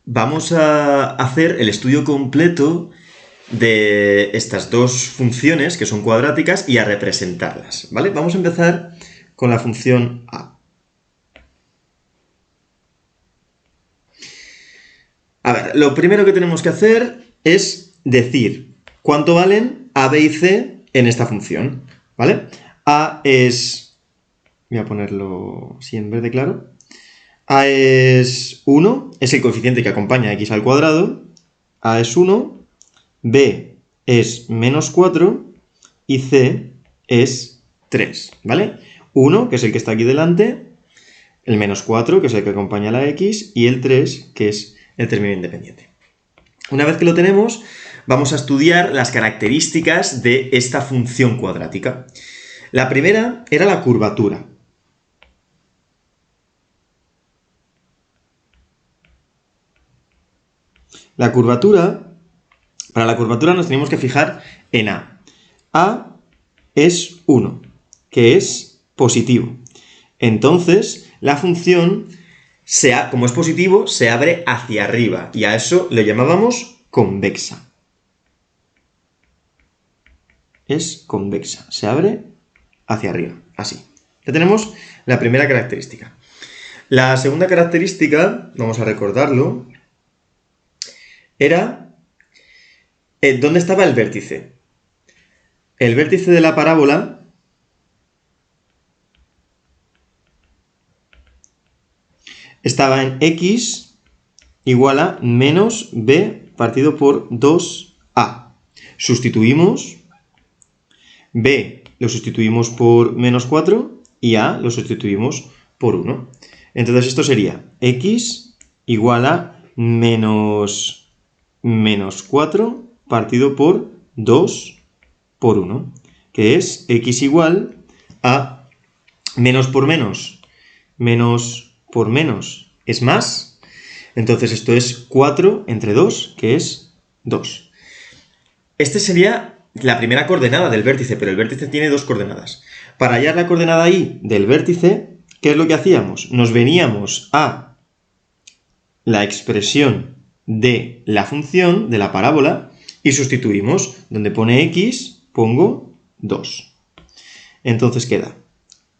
vamos a hacer el estudio completo de estas dos funciones que son cuadráticas y a representarlas, ¿vale? Vamos a empezar con la función a. A ver, lo primero que tenemos que hacer es decir cuánto valen a, b y c en esta función, ¿vale? A es... voy a ponerlo así en verde claro. A es 1, es el coeficiente que acompaña a x al cuadrado. A es 1, b es menos 4 y c es 3, ¿vale? 1, que es el que está aquí delante, el menos 4, que es el que acompaña a la x, y el 3, que es el término independiente. Una vez que lo tenemos, vamos a estudiar las características de esta función cuadrática. La primera era la curvatura. La curvatura, para la curvatura nos tenemos que fijar en A. A es 1, que es positivo. Entonces, la función, como es positivo, se abre hacia arriba, y a eso le llamábamos convexa. Es convexa, se abre hacia arriba, así. Ya tenemos la primera característica. La segunda característica, vamos a recordarlo, era ¿dónde estaba el vértice? El vértice de la parábola estaba en x igual a menos b partido por 2a. Sustituimos, b lo sustituimos por menos 4 y a lo sustituimos por 1. Entonces esto sería x igual a menos 4 partido por 2 por 1, que es x igual a menos por menos es más. Entonces esto es 4 entre 2, que es 2. Esta sería la primera coordenada del vértice, pero el vértice tiene dos coordenadas. Para hallar la coordenada y del vértice, ¿qué es lo que hacíamos? Nos veníamos a la expresión de la función, de la parábola, y sustituimos. Donde pone x, pongo 2. Entonces queda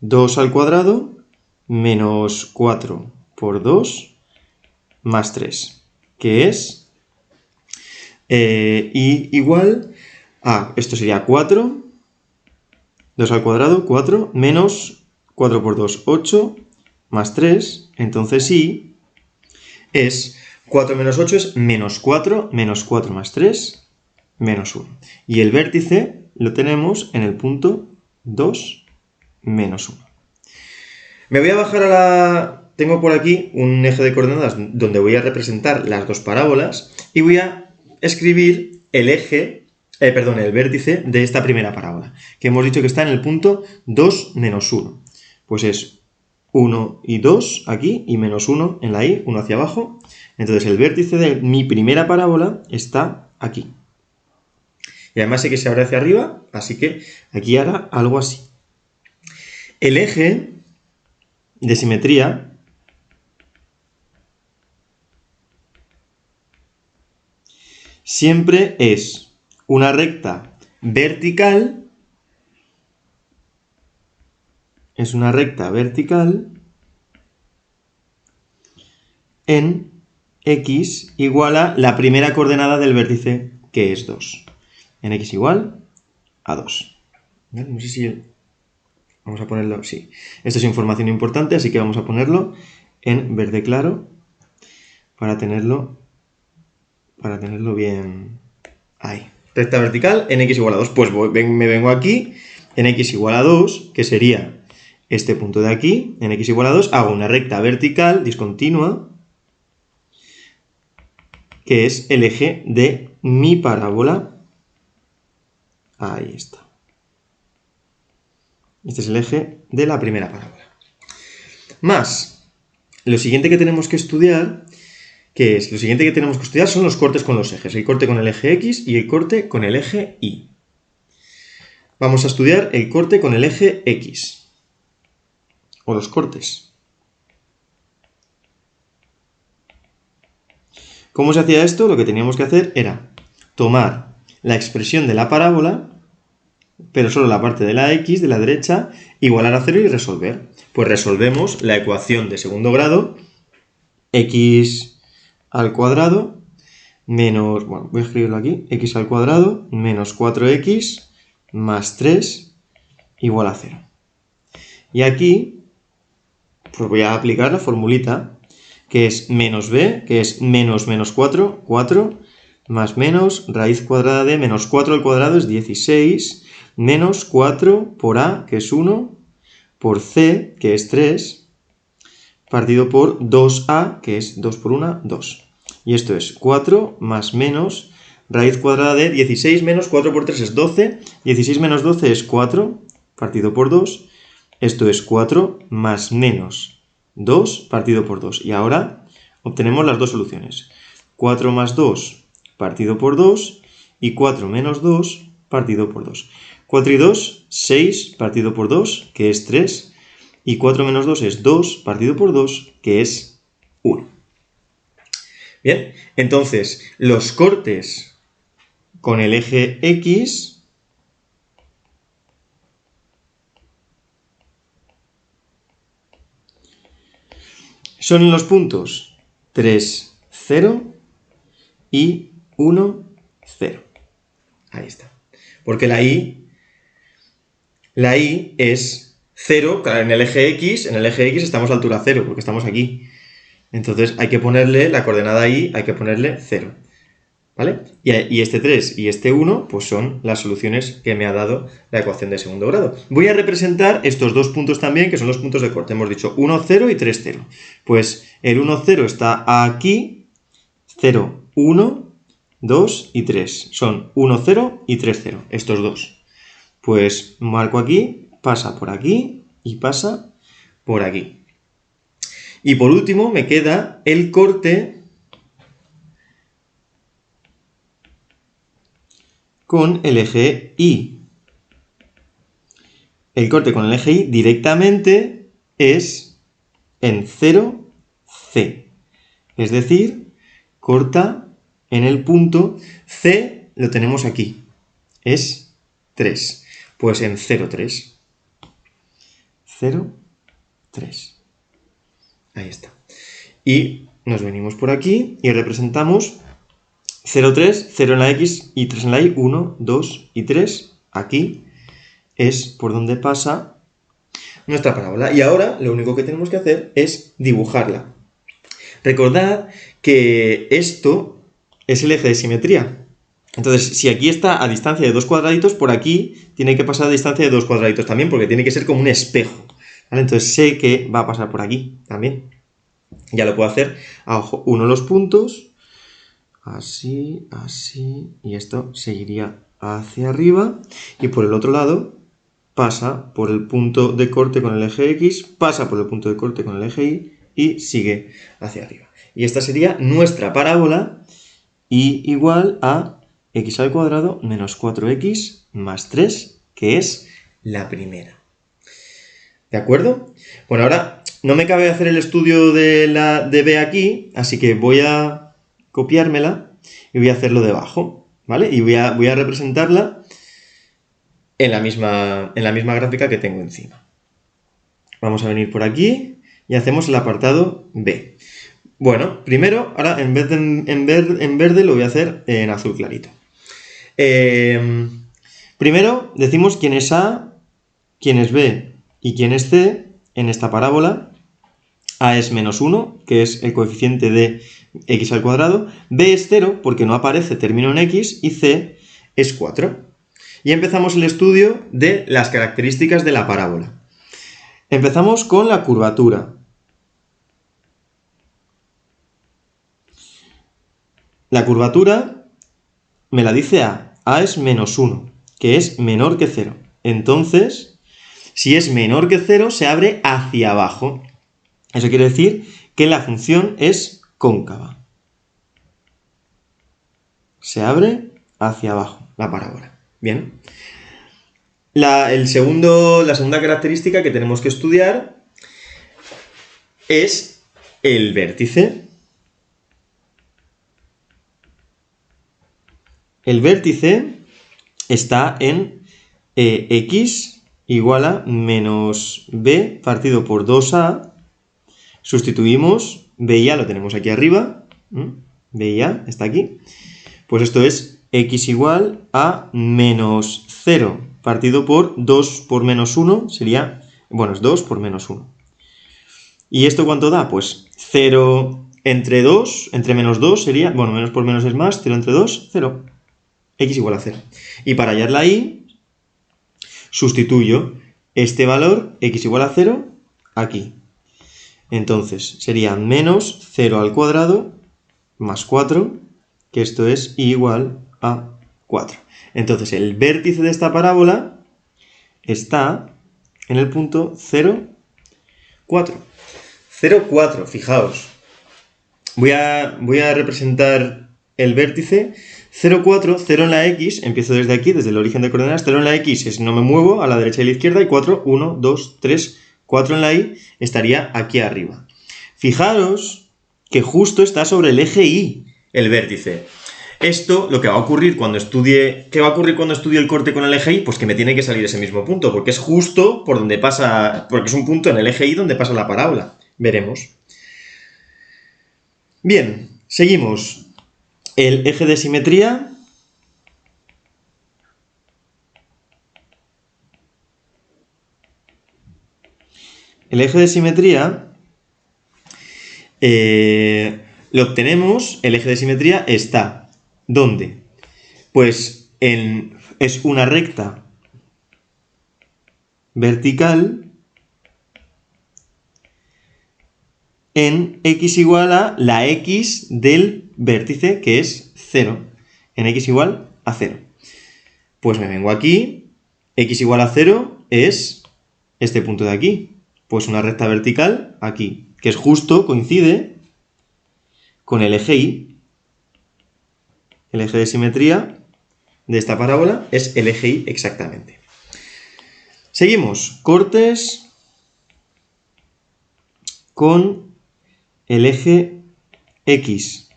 2 al cuadrado menos 4 por 2 más 3, que es y igual a, esto sería 4, 2 al cuadrado, 4, menos 4 por 2, 8, más 3, entonces y es 4 menos 8 es menos 4 más 3, menos 1. Y el vértice lo tenemos en el punto 2, menos 1. Me voy a bajar a la... Tengo por aquí un eje de coordenadas donde voy a representar las dos parábolas y voy a escribir el el vértice de esta primera parábola, que hemos dicho que está en el punto 2, menos 1. Pues es 1 y 2 aquí y menos 1 en la y, 1 hacia abajo. Entonces el vértice de mi primera parábola está aquí. Y además sé que se abre hacia arriba, así que aquí hará algo así. El eje de simetría siempre es una recta vertical, en x igual a la primera coordenada del vértice, que es 2. En x igual a 2. ¿Vale? No sé si... Vamos a ponerlo, sí. Esto es información importante, así que vamos a ponerlo en verde claro para tenerlo bien ahí. Recta vertical en x igual a 2. Pues me vengo aquí, en x igual a 2, que sería este punto de aquí, en x igual a 2, hago una recta vertical discontinua, que es el eje de mi parábola. Ahí está. Este es el eje de la primera parábola. Más, lo siguiente que tenemos que estudiar, son los cortes con los ejes. El corte con el eje X y el corte con el eje Y. Vamos a estudiar el corte con el eje X. O los cortes. ¿Cómo se hacía esto? Lo que teníamos que hacer era tomar la expresión de la parábola, pero solo la parte de la x, de la derecha, igualar a 0 y resolver. Pues resolvemos la ecuación de segundo grado, x al cuadrado menos, bueno, voy a escribirlo aquí, x al cuadrado menos 4x más 3 igual a 0. Y aquí, pues voy a aplicar la formulita, que es menos b, que es menos 4, 4, más menos raíz cuadrada de menos 4 al cuadrado es 16, menos 4 por a, que es 1, por c, que es 3, partido por 2a, que es 2 por 1, 2. Y esto es 4 más menos raíz cuadrada de 16 menos 4 por 3 es 12, 16 menos 12 es 4, partido por 2, esto es 4 más menos 2 partido por 2. Y ahora obtenemos las dos soluciones. 4 más 2 partido por 2 y 4 menos 2 partido por 2. 4 y 2, 6 partido por 2, que es 3. Y 4 menos 2 es 2 partido por 2, que es 1. Bien, entonces los cortes con el eje X son en los puntos 3, 0 y 1, 0. Ahí está. Porque la I es 0, claro, en el eje X estamos a altura 0, porque estamos aquí. Entonces hay que ponerle la coordenada I, hay que ponerle 0. ¿Vale? Y este 3 y este 1, pues son las soluciones que me ha dado la ecuación de segundo grado. Voy a representar estos dos puntos también, que son los puntos de corte. Hemos dicho 1, 0 y 3, 0. Pues el 1, 0 está aquí, 0, 1, 2 y 3. Son 1, 0 y 3, 0, estos dos. Pues marco aquí, pasa por aquí y pasa por aquí. Y por último me queda el corte con el eje Y. El corte con el eje Y directamente es en 0C. Es decir, corta en el punto C, lo tenemos aquí. Es 3. Pues en 0,3. 0,3. Ahí está. Y nos venimos por aquí y representamos 0,3, 0 en la X y 3 en la Y, 1, 2 y 3. Aquí es por donde pasa nuestra parábola. Y ahora lo único que tenemos que hacer es dibujarla. Recordad que esto es el eje de simetría. Entonces, si aquí está a distancia de 2 cuadraditos, por aquí tiene que pasar a distancia de 2 cuadraditos también, porque tiene que ser como un espejo. ¿Vale? Entonces sé que va a pasar por aquí también. Ya lo puedo hacer a ojo. Uno los puntos, así, así, y esto seguiría hacia arriba. Y por el otro lado pasa por el punto de corte con el eje X, pasa por el punto de corte con el eje Y y sigue hacia arriba. Y esta sería nuestra parábola Y igual a x al cuadrado menos 4x más 3, que es la primera. ¿De acuerdo? Bueno, ahora no me cabe hacer el estudio de B aquí, así que voy a copiármela y voy a hacerlo debajo, ¿vale? Y voy a representarla en la misma gráfica que tengo encima. Vamos a venir por aquí y hacemos el apartado B. Bueno, primero, ahora en vez de en verde lo voy a hacer en azul clarito. Primero decimos quién es A, quién es B y quién es C en esta parábola. A es menos 1, que es el coeficiente de x al cuadrado. B es 0, porque no aparece término en x. Y C es 4. Y empezamos el estudio de las características de la parábola. Empezamos con la curvatura. La curvatura me la dice A. A es menos 1, que es menor que 0. Entonces, si es menor que 0, se abre hacia abajo. Eso quiere decir que la función es cóncava. Se abre hacia abajo la parábola. Bien. La segunda característica que tenemos que estudiar es el vértice. el vértice está en x igual a menos b partido por 2a. Sustituimos b y a, lo tenemos aquí arriba. B y a está aquí. Pues esto es x igual a menos 0 partido por 2 por menos 1 sería, bueno, es 2 por menos 1. ¿Y esto cuánto da? Pues 0 entre 2, entre menos 2 sería, bueno, menos por menos es más, 0 entre 2, 0. X igual a 0. Y para hallar la y, sustituyo este valor, x igual a 0, aquí. Entonces sería menos 0 al cuadrado más 4, que esto es igual a 4. Entonces el vértice de esta parábola está en el punto 0, 4. 0, 4, fijaos. Voy a representar el vértice 0, 4, 0 en la x, empiezo desde aquí, desde el origen de coordenadas, 0 en la x es no me muevo a la derecha y a la izquierda, y 4, 1, 2, 3, 4 en la y estaría aquí arriba. Fijaros que justo está sobre el eje y el vértice. Esto, lo que va a ocurrir cuando estudie... ¿Qué va a ocurrir cuando estudie el corte con el eje y? Pues que me tiene que salir ese mismo punto, porque es justo por donde pasa... Porque es un punto en el eje y donde pasa la parábola. Veremos. Bien, seguimos. El eje de simetría... El eje de simetría... lo obtenemos, el eje de simetría está... ¿Dónde? Pues es una recta vertical en x igual a la x del vértice, que es 0. En x igual a 0. Pues me vengo aquí, x igual a 0 es este punto de aquí. Pues una recta vertical aquí, que es justo, coincide con el eje y. El eje de simetría de esta parábola es el eje y exactamente. Seguimos. Cortes con el eje x.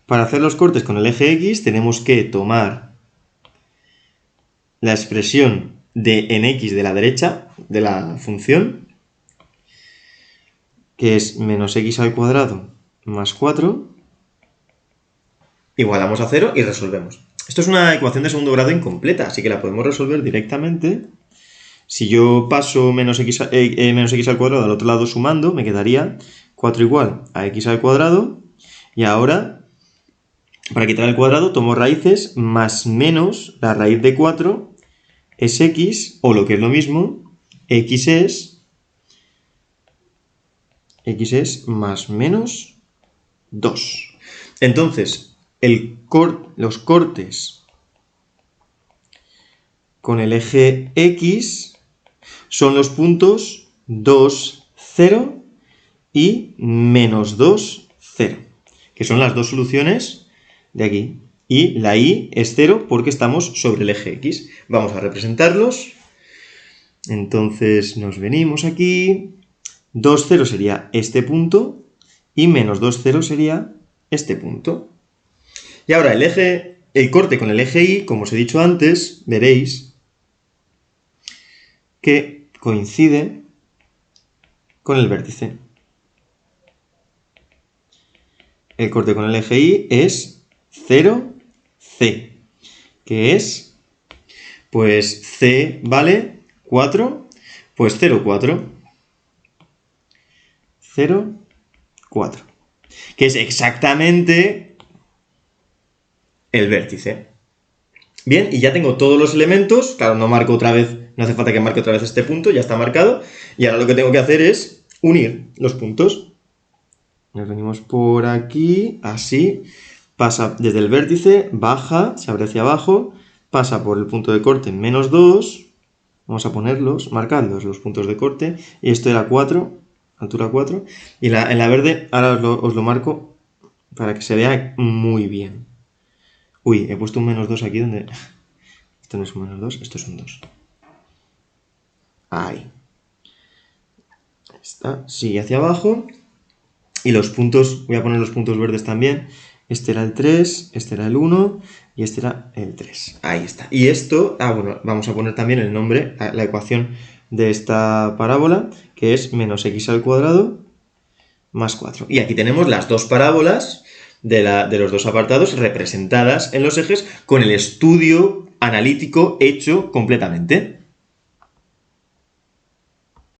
Para hacer los cortes con el eje x tenemos que tomar la expresión de en x de la derecha de la función, que es menos x al cuadrado más 4. Igualamos a 0 y resolvemos. Esto es una ecuación de segundo grado incompleta, así que la podemos resolver directamente. Si yo paso menos x al cuadrado al otro lado sumando, me quedaría 4 igual a x al cuadrado. Y ahora, para quitar el cuadrado, tomo raíces más menos la raíz de 4 es x, o lo que es lo mismo, x es más menos 2. Entonces, los cortes con el eje x son los puntos 2, 0 y menos 2, 0, que son las dos soluciones de aquí. Y la y es 0 porque estamos sobre el eje x. Vamos a representarlos. Entonces nos venimos aquí. 2, 0 sería este punto y menos 2, 0 sería este punto. Y ahora el corte con el eje y, como os he dicho antes, veréis que coincide con el vértice. El corte con el eje y es 0, c, que es, pues c vale 4, pues 0, 4. 0, 4. Que es exactamente el vértice. Bien, y ya tengo todos los elementos. Claro, no marco otra vez, no hace falta que marque otra vez este punto, ya está marcado. Y ahora lo que tengo que hacer es unir los puntos. Nos venimos por aquí, así. Pasa desde el vértice, baja, se abre hacia abajo, pasa por el punto de corte menos 2. Vamos a ponerlos, marcadlos los puntos de corte. Y esto era 4, altura 4. Y en la verde, ahora os lo marco para que se vea muy bien. Uy, he puesto un menos 2 aquí donde... Esto no es un menos 2, esto es un 2. Ahí. Está, sigue hacia abajo. Y los puntos, voy a poner los puntos verdes también. Este era el 3, este era el 1 y este era el 3. Ahí está. Y esto, bueno, vamos a poner también el nombre, la ecuación de esta parábola, que es menos x al cuadrado más 4. Y aquí tenemos las dos parábolas de los dos apartados representadas en los ejes con el estudio analítico hecho completamente.